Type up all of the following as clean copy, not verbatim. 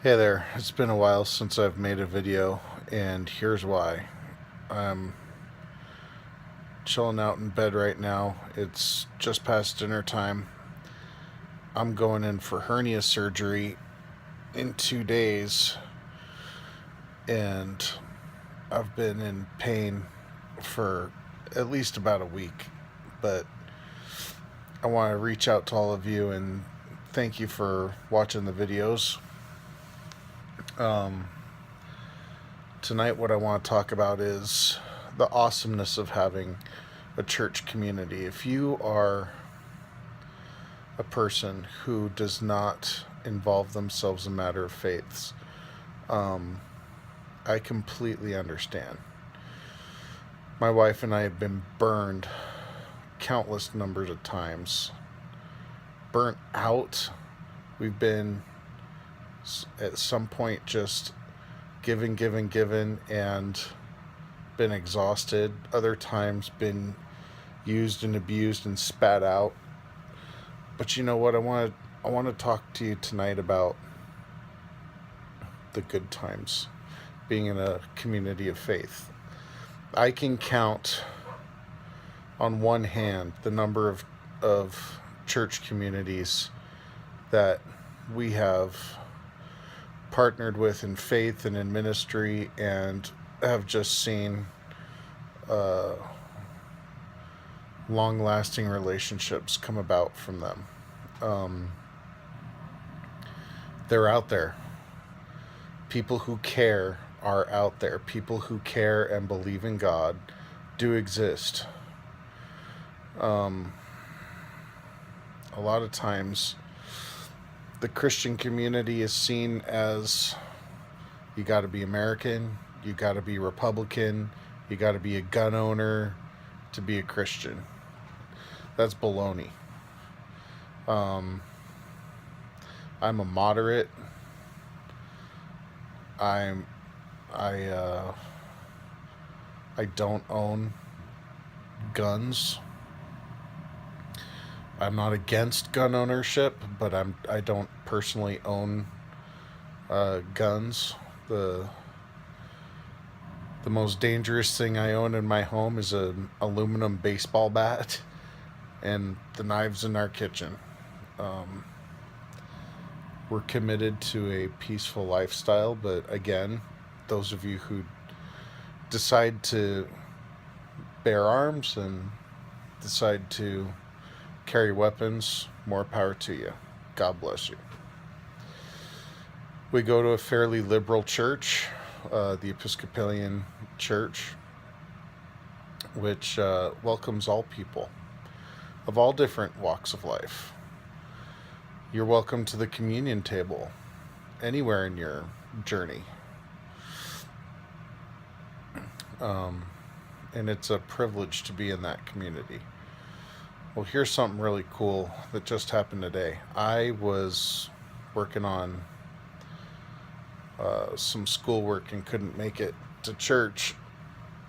Hey there, it's been a while since I've made a video, and here's why. I'm chilling out in bed right now. It's just past dinner time. I'm going in for hernia surgery in 2 days, and I've been in pain for at least about a week. But I want to reach out to all of you and thank you for watching the videos. Um, Tonight, what I want to talk about is the awesomeness of having a church community. If you are a person who does not involve themselves in matter of faiths, um, I completely understand. My wife and I have been burned countless numbers of times. Burnt out. We've been at some point just given, and been exhausted. Other times been used and abused and spat out. But you know what? I want to talk to you tonight about the good times, being in a community of faith. I can count on one hand the number of church communities that we have partnered with in faith and in ministry, and have just seen uh, long lasting relationships come about from them. Um, they're out there. People who care are out there. People who care and believe in God do exist. Um, a lot of times, the Christian community is seen as you got to be American, you got to be Republican, you got to be a gun owner to be a Christian. That's baloney. Um, I'm a moderate. I'm I I don't own guns. I'm not against gun ownership, but I don't personally own guns. The the most dangerous thing I own in my home is an aluminum baseball bat and the knives in our kitchen. Um, we're committed to a peaceful lifestyle, but again, those of you who decide to bear arms and decide to carry weapons, more power to you. God bless you. We go to a fairly liberal church, the Episcopalian Church, which welcomes all people of all different walks of life. You're welcome to the communion table anywhere in your journey. Um, and it's a privilege to be in that community. Well, here's something really cool that just happened today. I was working on some schoolwork and couldn't make it to church.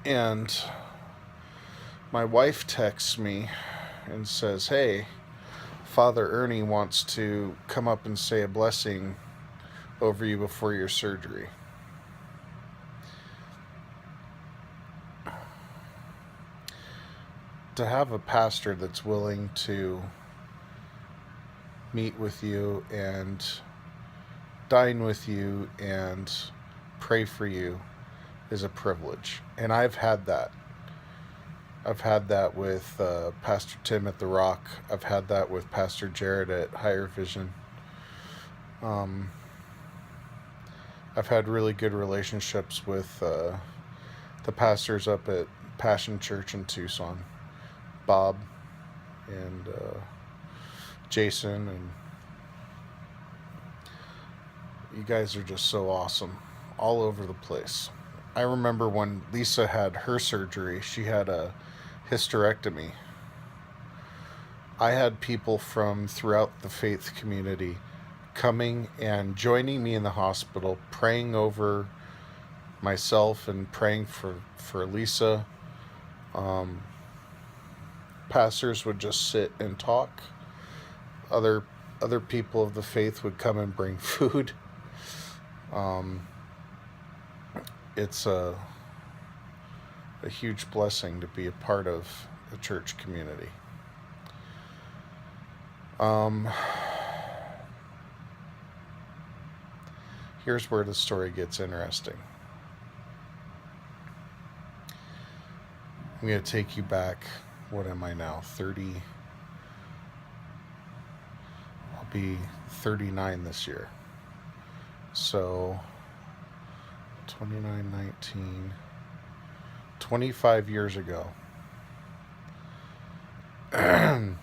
And my wife texts me and says, "Hey, Father Ernie wants to come up and say a blessing over you before your surgery." To have a pastor that's willing to meet with you and dine with you and pray for you is a privilege. And I've had that. I've had that with Pastor Tim at The Rock. I've had that with Pastor Jared at Higher Vision. Um, I've had really good relationships with the pastors up at Passion Church in Tucson, Bob and Jason, and you guys are just so awesome all over the place. I remember when Lisa had her surgery, she had a hysterectomy. I had people from throughout the faith community coming and joining me in the hospital, praying over myself and praying for Lisa. Um, Pastors would just sit and talk. Other people of the faith would come and bring food. Um, it's a huge blessing to be a part of a church community. Um, Here's where the story gets interesting. I'm going to take you back. What am I now? 30. I'll be 39 this year. So 29, 25 years ago. I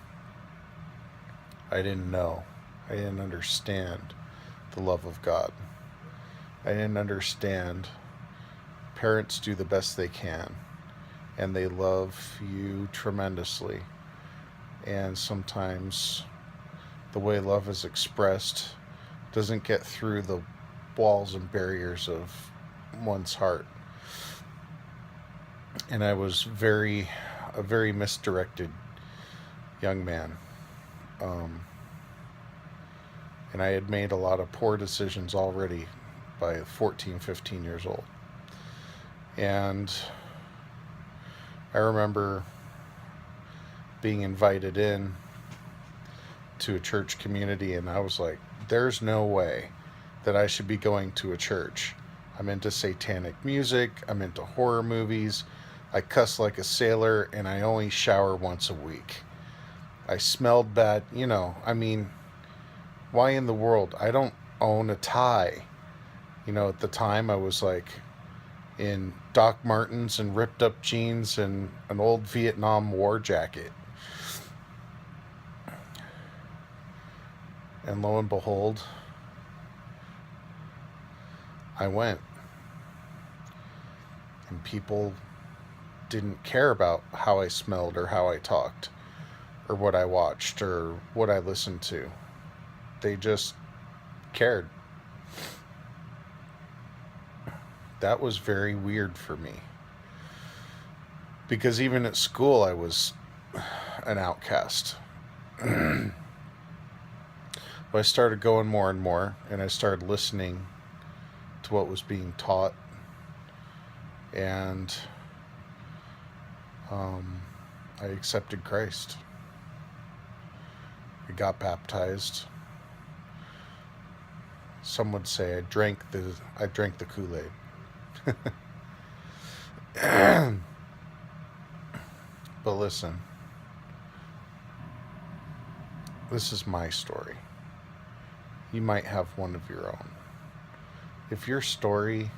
didn't know. I didn't understand the love of God. I didn't understand parents do the best they can, and they love you tremendously. And sometimes the way love is expressed doesn't get through the walls and barriers of one's heart. And I was a very misdirected young man. And I had made a lot of poor decisions already by 14, 15 years old. And I remember being invited in to a church community, and I was like, there's no way that I should be going to a church. I'm into satanic music, I'm into horror movies, I cuss like a sailor, and I only shower once a week. I smelled bad, why in the world? I don't own a tie. At the time I was like in Doc Martens and ripped up jeans and an old Vietnam War jacket. And lo and behold, I went. And people didn't care about how I smelled or how I talked or what I watched or what I listened to. They just cared. That was very weird for me. Because even at school, I was an outcast. But I started going more and more, and I started listening to what was being taught. And I accepted Christ. I got baptized. Some would say I drank the Kool-Aid. But listen, this is my story. You might have one of your own. If your story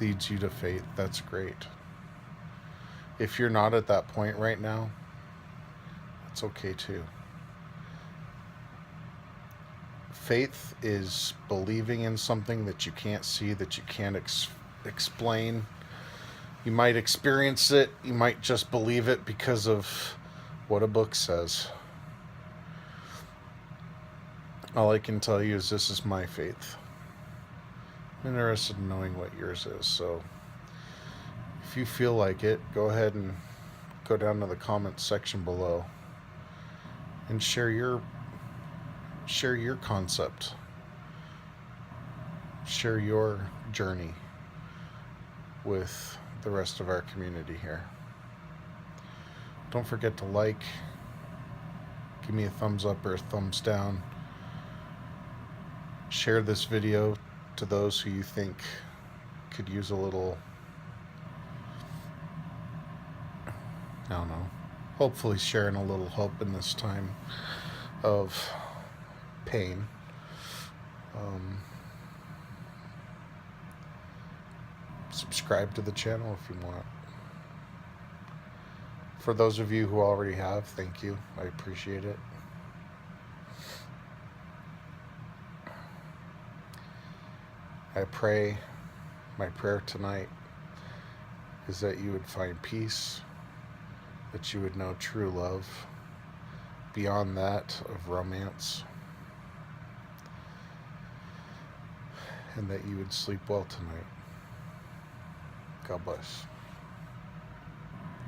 leads you to faith, that's great. If you're not at that point right now, that's okay too. Faith is believing in something that you can't see, that you can't explain. You might experience it, you might just believe it because of what a book says. All I can tell you is this is my faith. I'm interested in knowing what yours is, so if you feel like it, go ahead and go down to the comments section below and share your concept. Share your journey with the rest of our community here. Don't forget to like, give me a thumbs up or a thumbs down. Share this video to those who you think could use a little, I don't know, hopefully sharing a little hope in this time of pain. Subscribe to the channel if you want. For those of you who already have, thank you. I appreciate it. I pray, my prayer tonight is that you would find peace, that you would know true love beyond that of romance, and that you would sleep well tonight. God bless.